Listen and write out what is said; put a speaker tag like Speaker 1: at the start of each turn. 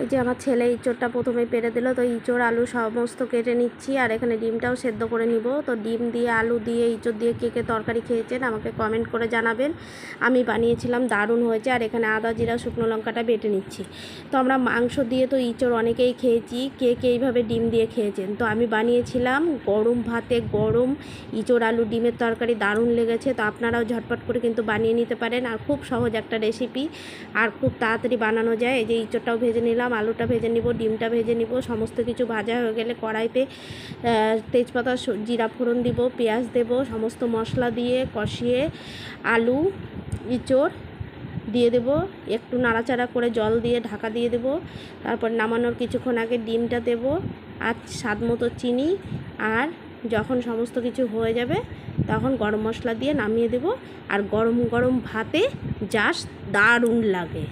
Speaker 1: এই যে আমার ছেলে ইঁচড়টা প্রথমে পেরে দিল, তো ইঁচড় আলু সমস্ত কেটে নিচ্ছি। আর এখানে ডিমটাও সেদ্ধ করে নিব। তো ডিম দিয়ে আলু দিয়ে ইঁচড় দিয়ে কে কে তরকারি খেয়েছেন আমাকে কমেন্ট করে জানাবেন। আমি বানিয়েছিলাম, দারুণ হয়েছে। আর এখানে আদা জিরা শুকনো লঙ্কাটা বেটে নিচ্ছি। তো আমরা মাংস দিয়ে তো ইঁচড় অনেকেই খেয়েছি, কে কে এইভাবে ডিম দিয়ে খেয়েছেন। তো আমি বানিয়েছিলাম গরম ভাতে গরম ইঁচড় আলু ডিমের তরকারি, দারুণ লেগেছে। তো আপনারাও ঝটপট করে কিন্তু বানিয়ে নিতে পারেন। আর খুব সহজ একটা রেসিপি, আর খুব তাড়াতাড়ি বানানো যায়। এই যে ইঁচড়টাও ভেজে নিলাম, আলুটা ভেজে নিব, ডিমটা ভেজে নিব। সমস্ত কিছু ভাজা হয়ে গেলে কড়াইতে তেজপাতা জিরা ফোড়ন দিব, পেঁয়াজ দেব, সমস্ত মশলা দিয়ে কষিয়ে আলু ইঁচড় দিয়ে দেব, একটু নাড়াচাড়া করে জল দিয়ে ঢাকা দিয়ে দেব। তারপর নামানোর কিছুক্ষণ আগে ডিমটা দেব, আর স্বাদ মতো চিনি। আর যখন সমস্ত কিছু হয়ে যাবে তখন গরম মশলা দিয়ে নামিয়ে দেব। আর গরম গরম ভাতে জাস্ট দারুণ লাগে।